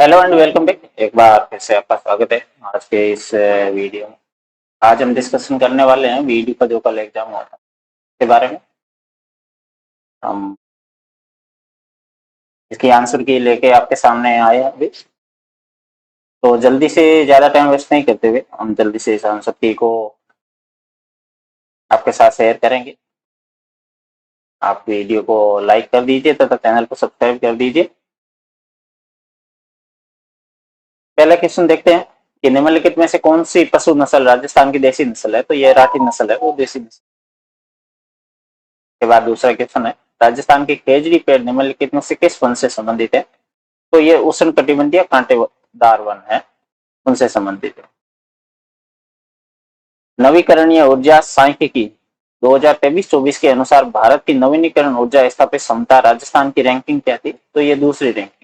Hello and welcome back. एक बार फिर से आपका स्वागत है आज के इस वीडियो में। आज हम डिस्कशन करने वाले हैं वीडियो का जो कल एग्जाम हुआ था के बारे में। हम इसकी आंसर की लेके आपके सामने आए हैं अभी, तो जल्दी से ज़्यादा टाइम वेस्ट नहीं करते हुए हम जल्दी से इस आंसर की को आपके साथ शेयर करेंगे। आप वीडियो को लाइक कर दीजिए तथा चैनल को सब्सक्राइब कर दीजिए। पहला क्वेश्चन देखते हैं कि निम्नलिखित में से कौन सी पशु नस्ल राजस्थान की देसी नस्ल है। तो यह राठी नस्ल है, वो देसी नस्ल। के बाद दूसरा क्वेश्चन है, राजस्थान के खेजड़ी पेड़ निम्नलिखित में से किस वन से संबंधित है। तो ये उष्ण कटिबंधीय कांटेदार वन है, उनसे संबंधित है। नवीकरणीय ऊर्जा सांख्यिकी 2023-24 के अनुसार भारत की नवीनीकरण ऊर्जा स्थापित क्षमता राजस्थान की रैंकिंग क्या थी। तो ये दूसरी रैंकिंग।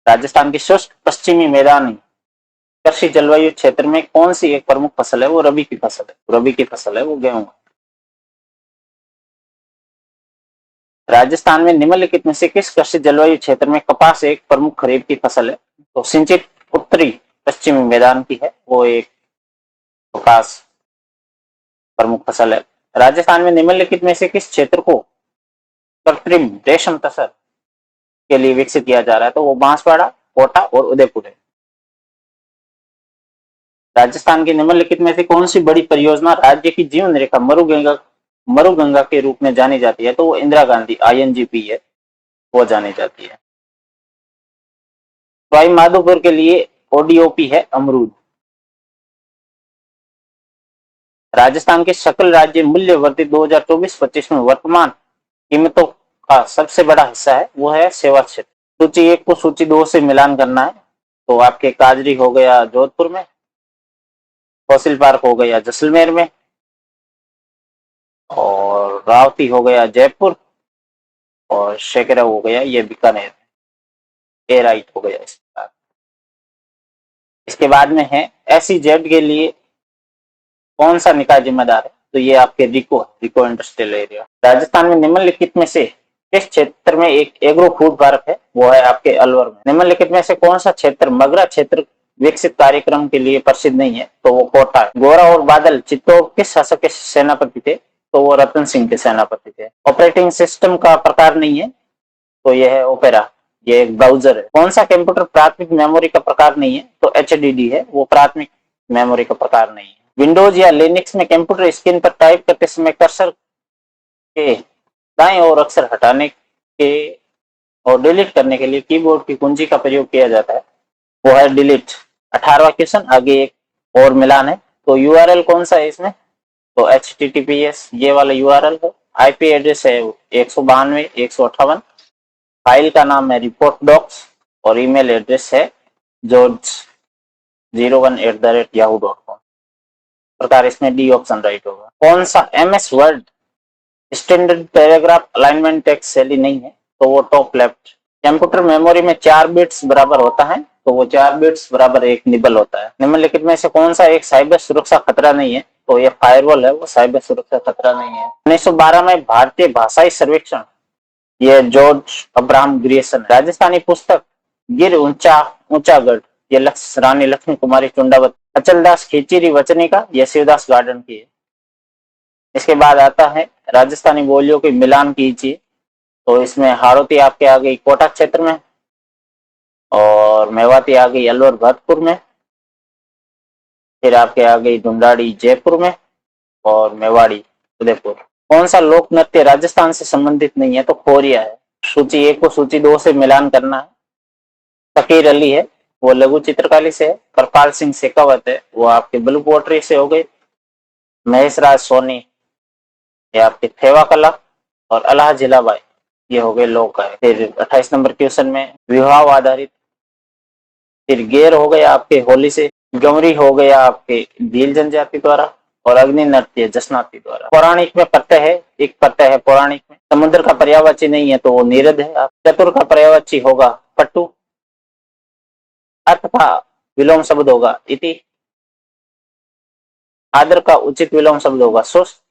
राजस्थान की शुष्क पश्चिमी मैदानी कृषि जलवायु क्षेत्र में कौन सी एक प्रमुख फसल है। वो रबी की फसल है, रबी की फसल है वो गेहूं है। राजस्थान में निम्नलिखित में से किस कृषि जलवायु क्षेत्र में कपास एक प्रमुख खरीफ की फसल है। तो सिंचित उत्तरी पश्चिमी मैदान की है, वो एक कपास प्रमुख फसल है। राजस्थान में निम्नलिखित में से किस क्षेत्र को कृत्रिम रेशम तसर के लिए विकसित किया जा रहा है। तो वो बांसवाड़ा, कोटा और उदयपुर है। राजस्थान की निम्नलिखित में से कौन सी बड़ी परियोजना राज्य की जीवन रेखा मरुगंगा के रूप में जानी जाती है। तो वो इंदिरा गांधी INGP है, वो जानी जाती है। सवाई माधोपुर के लिए ODOP है अमरूद। राजस्थान के सकल राज्य मूल्य वर्धित 2024-25 में वर्तमान कीमतों का सबसे बड़ा हिस्सा है, वो है सेवा क्षेत्र। सूची 1 को सूची 2 से मिलान करना है। तो आपके काजरी हो गया जोधपुर में, फॉसिल पार्क हो गया जैसलमेर में, और रावती हो गया जयपुर, और शेकरा हो गया ये बीकानेर। ए राइट हो गया इसका। इसके बाद में है SEZ के लिए कौन सा निकाय जिम्मेदार है। तो ये आपके रिको इंडस्ट्रियल एरिया। राजस्थान में निम्नलिखित में से किस क्षेत्र में एक एग्रो फूड पार्क है। वो है आपके अलवर में। निम्नलिखित में से कौन सा क्षेत्र मगरा क्षेत्र विकसित कार्यक्रम के लिए प्रसिद्ध नहीं है। तो वो कोटा है। गोरा और बादल चित्तौड़ किस शासक के सेनापति थे। तो वो रतन सिंह के सेनापति थे। ऑपरेटिंग सिस्टम का प्रकार नहीं है, तो यह है ओपेरा, ये एक ब्राउजर है। कौन सा कंप्यूटर प्राथमिक मेमोरी का प्रकार नहीं है। तो HDD है, वो प्राथमिक मेमोरी का प्रकार नहीं है। विंडोज या लिनक्स में कंप्यूटर स्क्रीन पर टाइप करते समय कर्सर के दाएं और अक्षर हटाने के और डिलीट करने के लिए कीबोर्ड की कुंजी का प्रयोग किया जाता है, वो है डिलीट। 18वां क्वेश्चन, आगे एक और मिलान है। तो URL कौन सा है इसमें। तो HTTPS ये वाला URL है। IP एड्रेस है 192.158। फाइल का नाम है रिपोर्ट डॉक्स और ईमेल एड्रेस है george01@yahoo.com। प्रकार इसमें डी ऑप्शन राइट होगा। कौन सा MS word standard paragraph alignment text शैली नहीं है। तो वो टॉप लेफ्ट। कंप्यूटर मेमोरी में 4 बिट्स बराबर होता है, तो वो 4 बिट्स बराबर एक निबल होता है। निम्नलिखित में से कौन सा एक साइबर सुरक्षा खतरा नहीं है। तो ये फायरवॉल है, वो साइबर सुरक्षा खतरा नहीं है। 1912 में भारतीय भाषाई सर्वेक्षण, ये जॉर्ज अब्राहम ग्रियसन। राजस्थानी पुस्तक गिर ऊंचागढ़, ये रानी लक्ष्मी कुमारी चुंडावत। अचलदास खींचीरी वचनी का, ये शिवदास गार्डन की है। इसके बाद आता है राजस्थानी बोलियों के मिलान कीजिए। तो इसमें हाड़ौती आपके आ गई कोटा क्षेत्र में, और मेवाती आ गई अलवर भरतपुर में, फिर आपके आ गई ढूंढाड़ी जयपुर में, और मेवाड़ी उदयपुर। कौन सा लोक नृत्य राजस्थान से संबंधित नहीं है। तो खोरिया है। सूची 1 को सूची 2 से मिलान करना है। फकीर अली है, वो लघु चित्रकारी से है। कृपाल सिंह शेखावत है, वो आपके ब्लू पोट्री से हो गई। महेश राज सोनी, ये आपके थेवा कला, और अल्लाह जिलाबाई, ये हो गए लोक है। फिर 28 नंबर क्वेश्चन में विवाह आधारित। फिर गेर हो गया आपके होली से। गमरी हो गया आपके भील जनजाति द्वारा, और अग्नि नृत्य जसनाती द्वारा। पौराणिक में प्रत्यय है, एक प्रत्यय है पौराणिक में। समुद्र का पर्यायवाची नहीं है, तो वो नीरद है। चतुर का पर्यायवाची होगा पट्टू। अर्थ का विलोम शब्द होगा इति। आदर का उचित विलोम शब्द होगा सुस्त।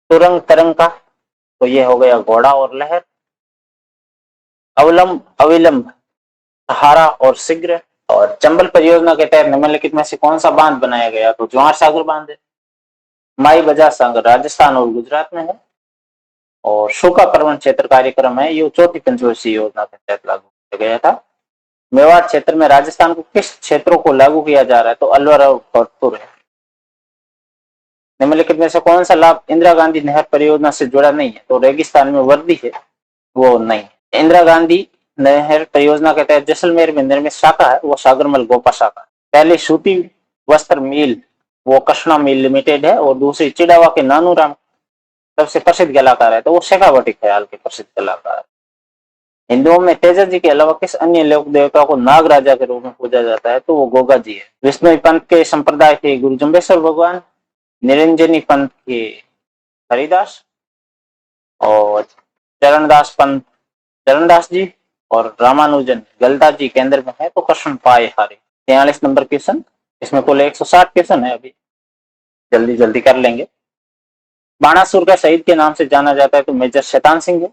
तुरंग तरंग का, तो ये हो गया घोड़ा और लहर। अविलंब, सहारा और शीघ्र। और चंबल परियोजना के तहत निम्नलिखित में से कौन सा बांध बनाया गया? तो जवाहर सागर बांध है। माई बजाज सागर राजस्थान और गुजरात में है। और शोका पर्वन क्षेत्र कार्यक्रम है, ये चौथी पंचवर्षीय योजना के तहत लागू किया गया था। मेवाड़ क्षेत्र में राजस्थान को किस क्षेत्रों को लागू किया जा रहा है? तो अलवर और भरतपुर है। निम्नलिखित में से कौन सा लाभ इंदिरा गांधी नहर परियोजना से जुड़ा नहीं है? तो रेगिस्तान में वर्दी है, वो नहीं। इंदिरा गांधी नहर परियोजना के तहत जैसलमेर में निर्मित शाखा है, वो सागरमल गोपा शाखा। पहली सूती वस्त्र मिल वो कृष्णा मिल लिमिटेड है। और दूसरी चिड़ावा के नानूराम सबसे प्रसिद्ध कलाकार है, तो वो शेखावटी ख्याल के प्रसिद्ध कलाकार। हिंदुओं में तेजा जी के अलावा किस अन्य लोक देवता को नाग राजा के रूप में पूजा जाता है? तो वो गोगा जी है। विष्णु पंथ के संप्रदाय के गुरु जम्बेश्वर भगवान, निरंजनी पंथ के हरिदास, और चरणदास पंथ चरणदास जी, और रामानुजन गलदा जी केंद्र में है, तो कृष्ण पाए हारे। 43 नंबर क्वेश्चन। इसमें कुल 160 क्वेश्चन है, अभी जल्दी जल्दी कर लेंगे। बाणासुर का शहीद के नाम से जाना जाता है? तो मेजर शैतान सिंह है।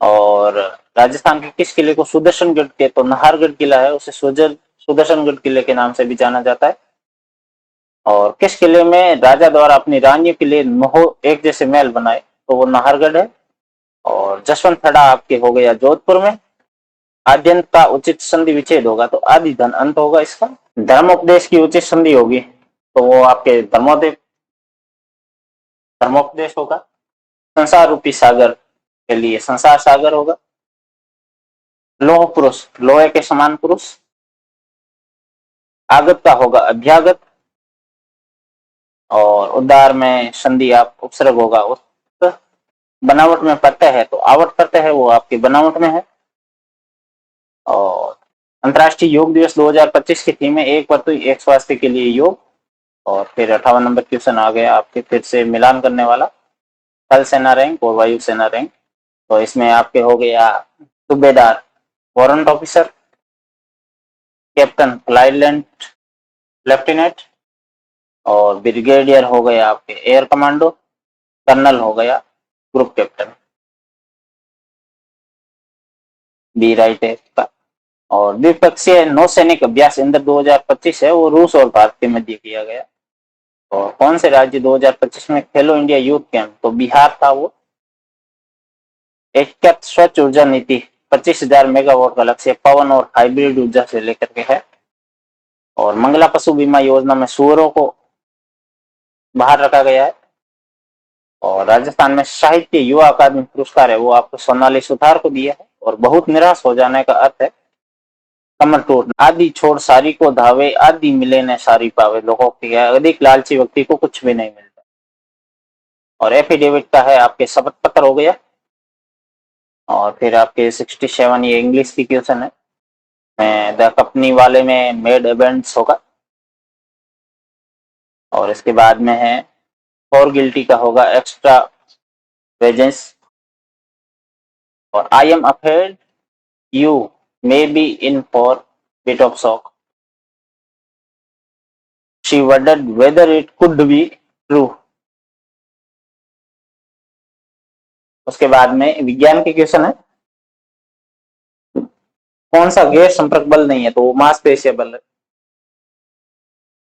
और राजस्थान के किस किले को सुदर्शनगढ़ के, तो नाहरगढ़ किला है, उसे सुदर्शनगढ़ किले के नाम से भी जाना जाता है। और किस किले में राजा द्वारा अपनी रानियों के लिए 9 एक जैसे महल बनाए? तो वो नाहरगढ़ है। और जसवंत थड़ा आपके हो गया जोधपुर में। आद्यंत का उचित संधि विच्छेद होगा? तो आदि धन अंत होगा इसका। धर्मोपदेश की उचित संधि होगी तो वो आपके धर्मोपदेश होगा। संसार रूपी सागर के लिए संसार सागर होगा। लोह पुरुष लोहे के समान पुरुष। आगत का होगा अभ्यागत। और उद्धार में संधि आप उपसर्ग होगा उस। बनावट में प्रत्यय है तो आवट प्रत्यय है, वो आपकी बनावट में है। और अंतर्राष्ट्रीय योग दिवस 2025 की थीम है एक पृथ्वी एक स्वास्थ्य के लिए योग। और फिर 58 नंबर क्वेश्चन आ गया आपके फिर से मिलान करने वाला, थल सेना रैंक और वायु सेना रैंक। तो इसमें आपके हो गया सूबेदार warrant officer, captain flight lieutenant, और ब्रिगेडियर हो गया आपके एयर कमांडो, कर्नल हो गया ग्रुप कैप्टन। बी राइट है इसका। और द्विपक्षीय नौसैनिक अभ्यास इंद्र 2025 है, वो रूस और भारत के मध्य किया गया। और कौन से राज्य 2025 में खेलो इंडिया यूथ कैंप? तो बिहार था वो। एकीकृत स्वच्छ ऊर्जा नीति 25,000 मेगावाट का लक्ष्य पवन और हाइब्रिड ऊर्जा से लेकर के है। और मंगला पशु बीमा योजना में सुअरों को बाहर रखा गया है। और राजस्थान में साहित्य युवा अकादमी पुरस्कार है, वो आपको सोनाली सुथार को दिया है। और बहुत निराश हो जाने का अर्थ है कमर टूट, आदि छोड़ सारी को धावे, आदि मिले न सारी पावे। लोगों की अधिक लालची व्यक्ति को कुछ भी नहीं मिलता। और एफिडेविट का है आपके शपथ पत्र हो गया। और फिर आपके 67 ये इंग्लिश की क्वेश्चन है, द कंपनी वाले में मेड इवेंट्स होगा। और इसके बाद में है फॉर गिल्टी का होगा एक्स्ट्रा वेजेंस। और I am afraid you may be in for bit of shock, she wondered whether it could be true. उसके बाद में विज्ञान के क्वेश्चन है, कौन सा गैर संपर्क बल नहीं है? तो वो मांसपेशीय बल है।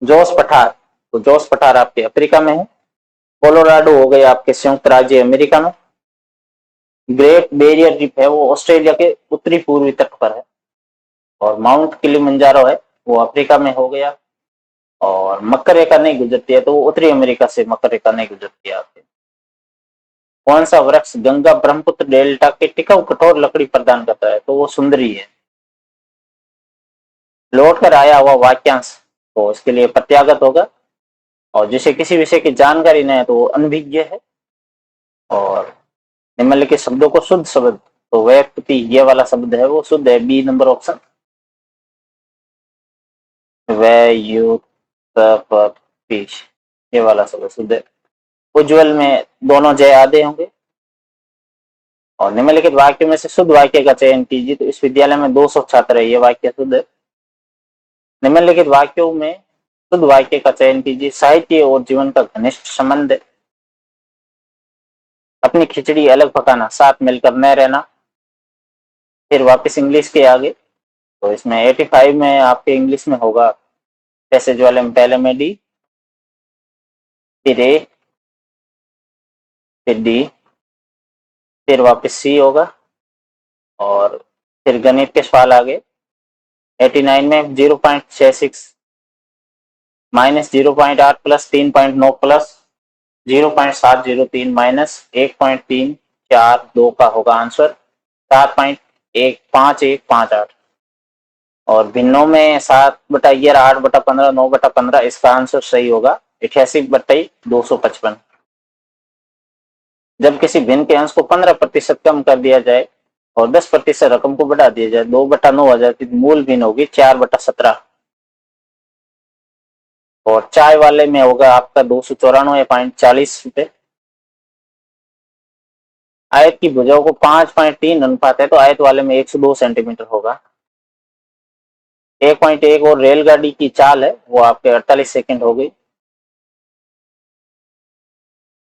जोश पठार, तो जोश पठार आपके अफ्रीका में है। कोलोराडो हो गए आपके संयुक्त राज्य अमेरिका में। ग्रेट बैरियर रीफ है, वो ऑस्ट्रेलिया के उत्तरी पूर्वी तट पर है। और माउंट किलिमंजारो है, वो अफ्रीका में हो गया। और मकर रेखा नहीं गुजरती है, तो वो उत्तरी अमेरिका से मकर रेखा नहीं गुजरती है आपके। कौन सा वृक्ष गंगा ब्रह्मपुत्र डेल्टा के टिकाऊ कठोर लकड़ी प्रदान करता है? तो वो सुंदरी है। लौट कर आया हुआ वाक्यांश, तो इसके लिए प्रत्यागत होगा। और जिसे किसी विषय की जानकारी नहीं है तो वो अनभिज्ञ है। और निम्नलिखित शब्दों को शुद्ध शब्द, तो व्यक्ति ये वाला शब्द है वो शुद्ध है, बी नंबर ऑप्शन। ये वाला शब्द शुद्ध है। उज्जवल में दोनों जय आधे होंगे। और निम्नलिखित वाक्य में से शुद्ध वाक्य का चयन कीजिए। तो इस विद्यालय में 200 छात्र है, ये वाक्य शुद्ध है। निम्नलिखित वाक्यों में शुद्ध वाक्य का चयन कीजिए। साहित्य और जीवन का घनिष्ठ संबंध है। अपनी खिचड़ी अलग पकाना, साथ मिलकर न रहना। फिर वापस इंग्लिश के आगे, तो इसमें 85 में आपके इंग्लिश में होगा पैसेज वाले में पहले में डी, फिर ए, फिर डी, फिर वापस सी होगा, और फिर गणित के सवाल आगे 89 में 0.66 माइनस 0.8 प्लस 3.9 प्लस 0.703 माइनस 1.342 का होगा आंसर 4.15158। और भिन्नों में 7/11, 8/15, 9/15, इसका आंसर सही होगा 88/255। जब किसी भिन्न के अंश को 15% कम कर दिया जाए और 10% रकम को बढ़ा दिया जाए, 2/9 हो जाती, मूल भिन्न होगी 4/17। और चाय वाले में होगा आपका 294.40 रुपए। आयत की भुजाओं को 5.3 अनुपात है, तो आयत वाले में 102 सेंटीमीटर होगा। 1.1 और रेलगाड़ी की चाल है वो आपके 48 सेकंड हो गई।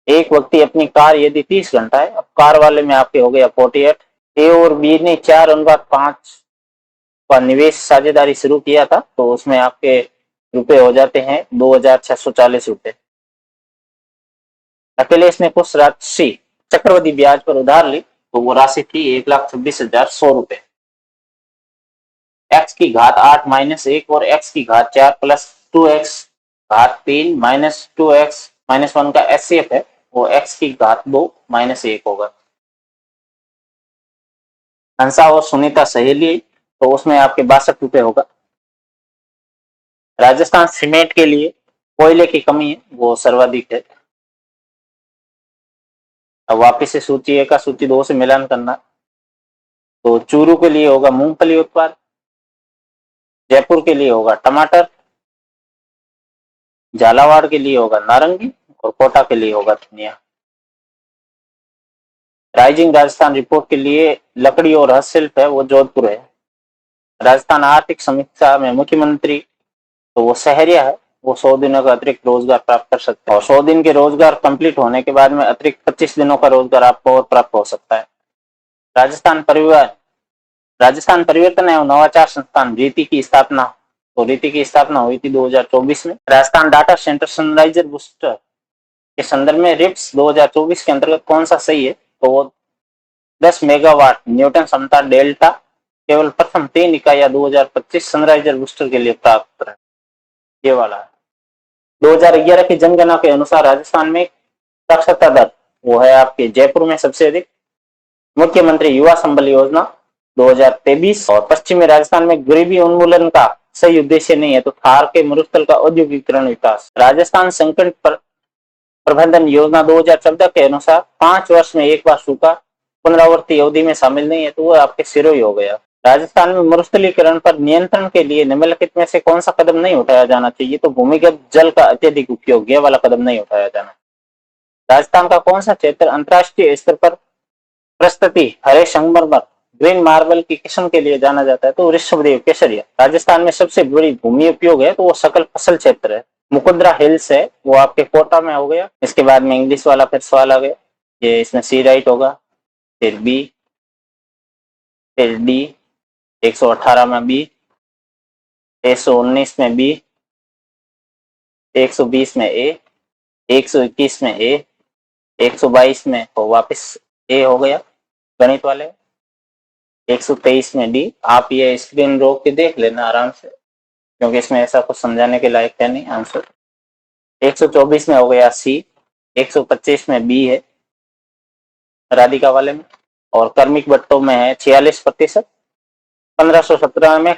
एक व्यक्ति अपनी कार यदि 30 घंटा है, अब कार वाले में आपके हो गया 48। ए और बी ने 4:5 का निवेश साझेदारी शुरू किया था, तो उसमें आपके रुपए हो जाते हैं 2,640 रुपए। अखिलेश ने कुछ राशि चक्रवृद्धि ब्याज पर उधार ली, तो वो राशि थी 1,26,100 रुपए। एक्स की घात 8 माइनस 1 और एक्स की घात 4 प्लस 2x घात 3 माइनस 2x माइनस 1 का एचसीएफ है, वो एक्स की घात 2 माइनस 1 होगा। हंसा और सुनीता सहेली, तो उसमें आपके 62 रुपए होगा। राजस्थान सीमेंट के लिए कोयले की कमी है, वो सर्वाधिक है। अब वापिस से सूची 1 का सूची 2 से मिलान करना, तो चूरू के लिए होगा मूंगफली उत्पाद, जयपुर के लिए होगा टमाटर, झालावाड़ के लिए होगा नारंगी और कोटा के लिए होगा धनिया। राइजिंग राजस्थान रिपोर्ट के लिए लकड़ी और हस्तशिल्प है, वो जोधपुर है। राजस्थान आर्थिक समीक्षा में मुख्यमंत्री, तो वो सहरिया है, वो 100 दिनों का अतिरिक्त रोजगार प्राप्त कर सकते हैं, और 100 दिन के रोजगार कंप्लीट होने के बाद में अतिरिक्त 25 दिनों का रोजगार आपको और प्राप्त हो सकता है। राजस्थान परिवर्तन एवं नवाचार संस्थान रीति की स्थापना, तो रीति की स्थापना हुई थी 2024 में। Rajasthan data centre Sunriser booster के संदर्भ में रिप्स 2024 के अंतर्गत कौन सा सही है, तो वो 10 मेगावाट न्यूटन क्षमता डेल्टा केवल प्रथम 3 इकाइयां 2025 सनराइजर बूस्टर के लिए प्राप्त है, ये वाला है। 2011 की जनगणना के अनुसार राजस्थान में साक्षरता दर वो है आपके जयपुर में सबसे अधिक। मुख्यमंत्री युवा संबल योजना 2023, और पश्चिमी राजस्थान में गरीबी उन्मूलन का सही उद्देश्य नहीं है, तो थार के मरुस्थल का औद्योगिकरण विकास। राजस्थान संकट प्रबंधन योजना 2014 के अनुसार 5 वर्ष में एक बार सूखा पुनरावृत्ति अवधि में शामिल नहीं है, तो वो आपके सिरोही हो गया। राजस्थान में मरुस्थलीकरण पर नियंत्रण के लिए निम्नलिखित में से कौन सा कदम नहीं उठाया जाना चाहिए, तो भूमिगत जल का अत्यधिक उपयोग, ये वाला कदम नहीं उठाया जाना। राजस्थान का कौन सा क्षेत्र अंतर्राष्ट्रीय स्तर पर प्रस्तुति हरे संगमरमर ग्रीन मार्बल की किस्म के लिए जाना जाता है, तो ऋषभदेव केसरिया। राजस्थान में सबसे बड़ी भूमि उपयोग है, तो वो सकल फसल क्षेत्र है। मुकुंदरा हिल्स है, वो आपके कोटा में हो गया। इसके बाद में इंग्लिश वाला फिर सवाल आ गया, ये इसमें सी राइट होगा, फिर बी, फिर डी, 118 में बी, 119 में बी, 120 में ए, 121 में ए, 122 में हो वापस ए हो गया गणित वाले, 123 में डी। आप ये स्क्रीन रोक के देख लेना आराम से, क्योंकि इसमें ऐसा कुछ समझाने के लायक है नहीं आंसर। 124 में हो गया सी, 125 में बी है राधिका वाले में, और कर्मिक बट्टों में है 46%। 1517 में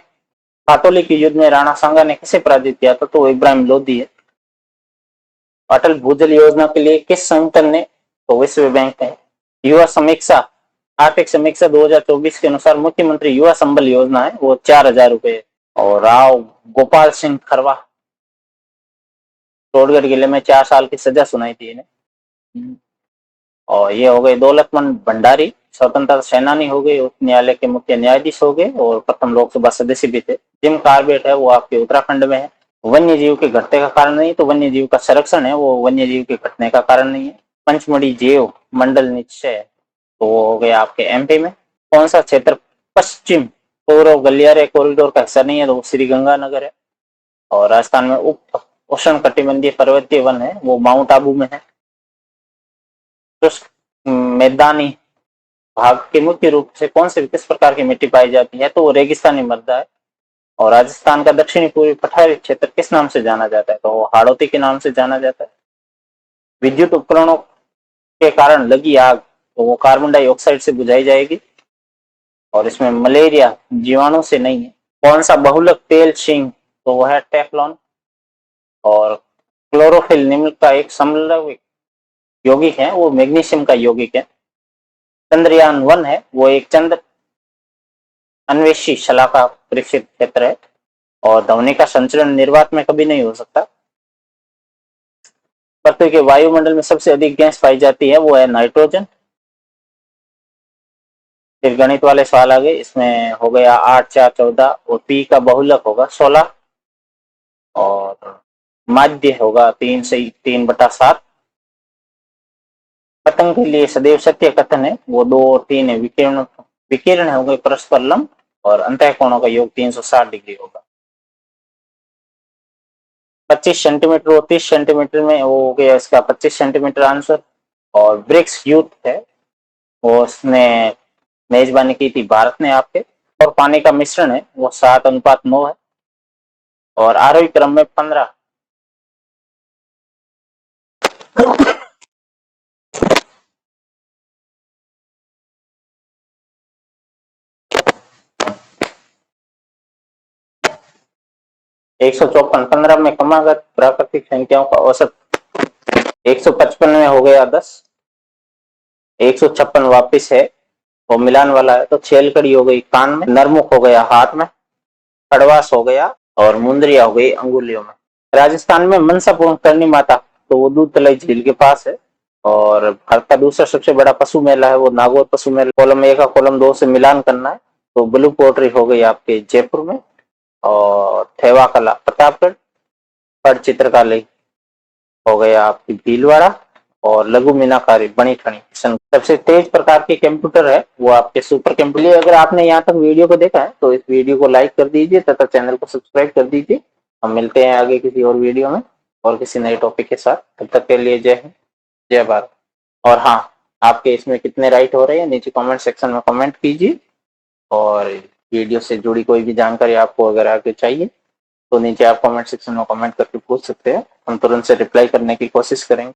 खाटोली के युद्ध में राणा सांगा ने किसे पराजित किया था, तो इब्राहिम लोधी है। अटल भूजल योजना के लिए किस संगठन ने, तो विश्व बैंक है। युवा समीक्षा आर्थिक समीक्षा 2024 के अनुसार मुख्यमंत्री युवा संबल योजना है, वो 4,000 रुपए। और राव गोपाल सिंह खरवा तोड़गढ़ जिले में 4 साल की सजा सुनाई थी इन्हें। और ये हो गए दौलतमंद भंडारी, स्वतंत्रता सेनानी हो गए, उच्च न्यायालय के मुख्य न्यायाधीश हो गए, और प्रथम लोकसभा सदस्य भी थे। जिम कार्बेट है, वो आपके उत्तराखंड में है। वन्य जीव के घटने का कारण नहीं, तो वन्य जीव का संरक्षण है, वो वन्य जीव के घटने का कारण नहीं है। पंचमढ़ी जैव मंडल निश्चय, तो वो हो गया आपके एमपी में। कौन सा क्षेत्र पश्चिम पूर्व गलियारे कॉरिडोर का हिस्सा नहीं है, तो वो श्री गंगानगर है। और राजस्थान में उप उष्ण कटिबंधीय पर्वतीय वन है, वो माउंट आबू में है। तो मैदानी भाग के मुख्य रूप से कौन से किस प्रकार की मिट्टी पाई जाती है, तो वो रेगिस्तानी मृदा है। और राजस्थान का दक्षिणी पूर्वी पठारी क्षेत्र किस नाम से जाना जाता है, तो वो हाड़ौती के नाम से जाना जाता है। विद्युत उपकरणों के कारण लगी आग, तो वो कार्बन डाइऑक्साइड से बुझाई जाएगी। और इसमें मलेरिया जीवाणु से नहीं है। कौन सा बहुलक तेल शिंग, तो वह है टेफ्लॉन। और क्लोरोफिल निम्न का एक समलैंगिक यौगिक है, वो मैग्नीशियम का यौगिक है। चंद्रयान 1 है, वो एक चंद्र अन्वेषी शलाका परीक्षित क्षेत्र है। और ध्वनि का संचरण निर्वात में कभी नहीं हो सकता। पृथ्वी के वायुमंडल में सबसे अधिक गैस पाई जाती है, वो है नाइट्रोजन। फिर गणित वाले सवाल आ गए, इसमें हो गया 8 4 14 और पी का बहुलक होगा 16। और माध्य होगा 3/7। पतंग के लिए सदैव सत्य कथन है, वो 2 और 3 है। विकिरण होंगे परस्पर लंब। और अंतःकोणों का योग 360 डिग्री होगा। 25 सेंटीमीटर और 30 सेंटीमीटर में वो हो गया इसका 25 सेंटीमीटर आंसर। और ब्रिक्स यूथ है, वो उसने मेजबानी की थी भारत ने आपके। और पानी का मिश्रण है, वो 7:9 है। और आरोही क्रम में 15। एक सौ चौपन 15 में क्रमागत प्राकृतिक संख्याओं का औसत। 155 में हो गया 10। 156 वापिस है, वो मिलान वाला है। तो छेल कड़ी हो गई कान में, नरमुख हो गया हाथ में, खड़वास हो गया, और मुंदरिया हो गई अंगुलियों में। राजस्थान में मनसा पूर्ण करनी माता, तो वो दूध तलाई झील के पास है। और भारत का दूसरा सबसे बड़ा पशु मेला है, वो नागौर पशु मेला। कॉलम 1 का कॉलम 2 से मिलान करना है। तो ब्लू पोट्री हो गई आपके जयपुर में। और थेवा कला प्रतापगढ़। पट चित्रकाली हो गया आपकी भीलवाड़ा। और लघु मीनाकारी बनी ठनी। सबसे तेज प्रकार के कंप्यूटर है, वो आपके सुपर कंप्यूटर। अगर आपने यहाँ तक वीडियो को देखा है, तो इस वीडियो को लाइक कर दीजिए तथा चैनल को सब्सक्राइब कर दीजिए। हम मिलते हैं आगे किसी और वीडियो में और किसी नए टॉपिक के साथ। तब तक के लिए जय हिंद, जय भारत। और हाँ, आपके इसमें कितने राइट हो रहे हैं नीचे कमेंट सेक्शन में कमेंट कीजिए। और वीडियो से जुड़ी कोई भी जानकारी आपको अगर आगे चाहिए, तो नीचे आप कमेंट सेक्शन में कमेंट करके पूछ सकते हैं। हम तुरंत से रिप्लाई करने की कोशिश करेंगे।